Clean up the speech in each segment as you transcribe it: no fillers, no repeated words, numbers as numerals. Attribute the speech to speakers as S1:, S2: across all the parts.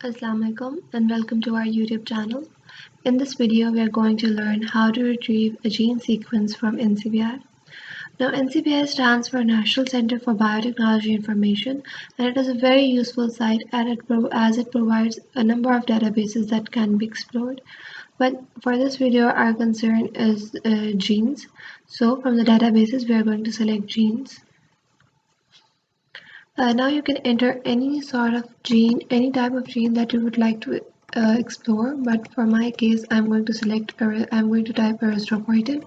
S1: Assalamualaikum and welcome to our YouTube channel. In this video, we are going to learn how to retrieve a gene sequence from NCBI. Now, NCBI stands for National Center for Biotechnology Information, and it is a very useful site as it provides a number of databases that can be explored. But for this video, our concern is genes. So from the databases, we are going to select genes. Now you can enter any sort of gene, any type of gene that you would like to explore. But for my case, I'm going to type erythropoietin.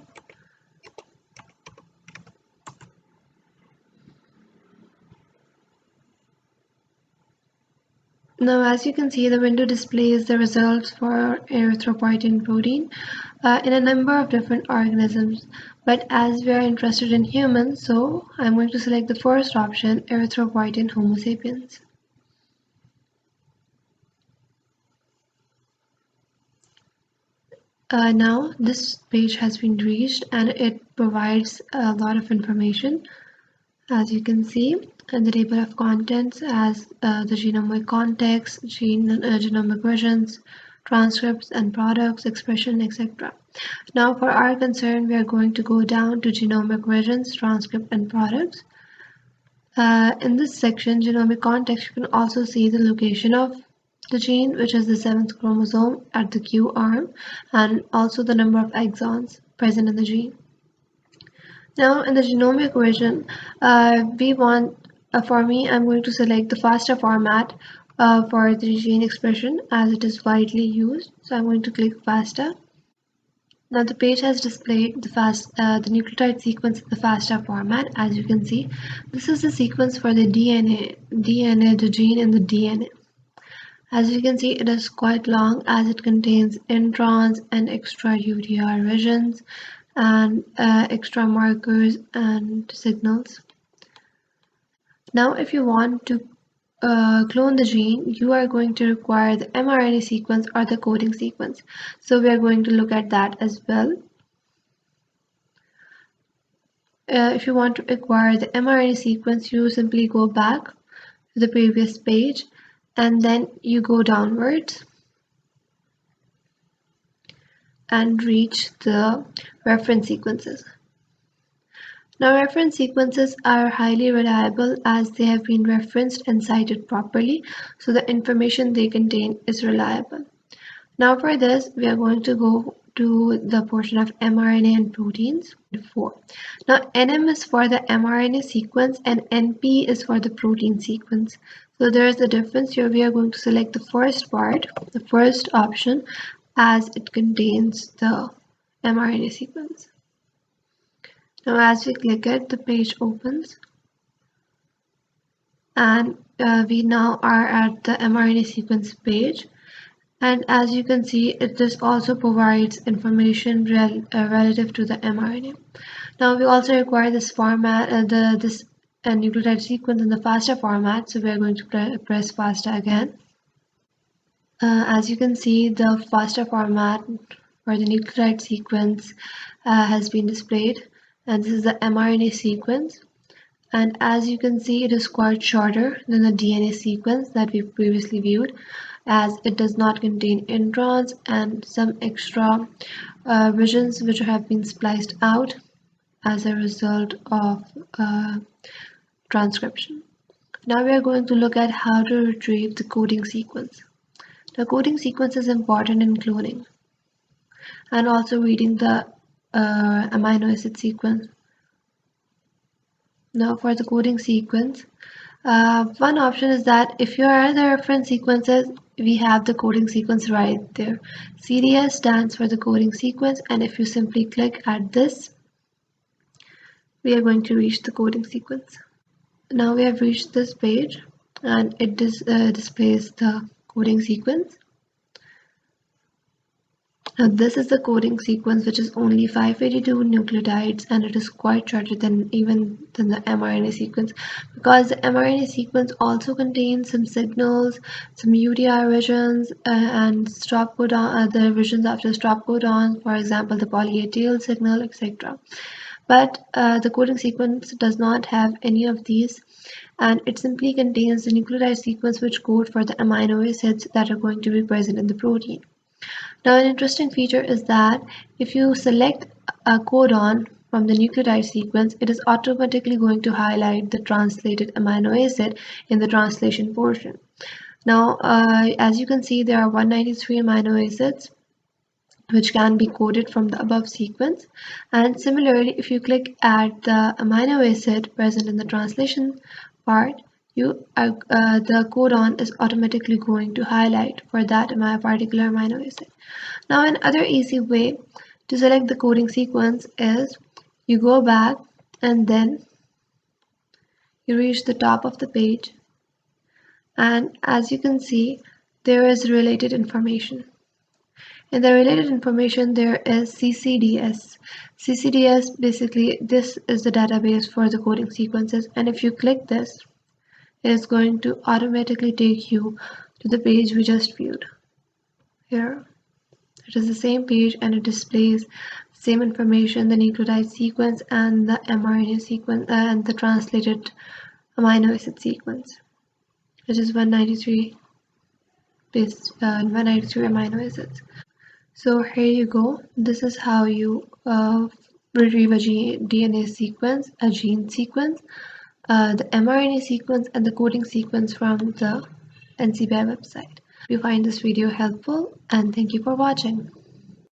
S1: Now, as you can see, the window displays the results for erythropoietin protein in a number of different organisms. But as we are interested in humans, so I'm going to select the first option, erythropoietin Homo sapiens. Now this page has been reached and it provides a lot of information. As you can see in the table of contents as the genomic context, genomic versions, transcripts and products, expression, etc. Now for our concern, we are going to go down to genomic versions, transcript and products. In this section, genomic context, you can also see the location of the gene, which is the 7th chromosome at the Q arm, and also the number of exons present in the gene. Now in the genomic version, for me, I'm going to select the FASTA format for the gene expression as it is widely used. So I'm going to click FASTA. Now the page has displayed the nucleotide sequence in the FASTA format. As you can see, this is the sequence for the DNA, the gene in the DNA. As you can see, it is quite long as it contains introns and extra UTR regions and extra markers and signals. Now, if you want to clone the gene, you are going to require the mRNA sequence or the coding sequence. So we are going to look at that as well. If you want to acquire the mRNA sequence, you simply go back to the previous page and then you go downwards and reach the reference sequences. Now, reference sequences are highly reliable as they have been referenced and cited properly, so the information they contain is reliable. Now for this, we are going to go to the portion of mRNA and proteins. 4. Now NM is for the mRNA sequence and NP is for the protein sequence. So there is a difference here. We are going to select the first part, the first option, as it contains the mRNA sequence. Now as we click it, the page opens and we now are at the mRNA sequence page. And as you can see, this also provides information relative to the mRNA. Now we also require this format, this nucleotide sequence in the FASTA format. So we are going to press FASTA again. As you can see, the FASTA format for the nucleotide sequence has been displayed. And this is the mRNA sequence. And as you can see, it is quite shorter than the DNA sequence that we previously viewed, as it does not contain introns and some extra regions which have been spliced out as a result of transcription. Now we are going to look at how to retrieve the coding sequence. The coding sequence is important in cloning and also reading the amino acid sequence. Now for the coding sequence, one option is that if you are in the reference sequences, we have the coding sequence right there. CDS stands for the coding sequence, and if you simply click at this, we are going to reach the coding sequence. Now we have reached this page and it displays the coding sequence. Now this is the coding sequence, which is only 582 nucleotides, and it is quite shorter than the mRNA sequence, because the mRNA sequence also contains some signals, some UTR regions, and stop codon, the regions after stop codon, for example, the poly-A tail signal, etc. But the coding sequence does not have any of these, and it simply contains the nucleotide sequence which code for the amino acids that are going to be present in the protein. Now, an interesting feature is that if you select a codon from the nucleotide sequence, it is automatically going to highlight the translated amino acid in the translation portion. Now, as you can see, there are 193 amino acids which can be coded from the above sequence. And similarly, if you click at the amino acid present in the translation part, the codon is automatically going to highlight for that particular amino acid. Now, another easy way to select the coding sequence is you go back and then you reach the top of the page, and as you can see, there is related information. In the related information, there is CCDS. CCDS, basically, this is the database for the coding sequences, and if you click this, it is going to automatically take you to the page we just viewed. Here, it is the same page and it displays the same information, the nucleotide sequence and the mRNA sequence and the translated amino acid sequence, which is 193 amino acids. So here you go. This is how you retrieve a DNA sequence, a gene sequence, the mRNA sequence, and the coding sequence from the NCBI website. If you find this video helpful, and thank you for watching.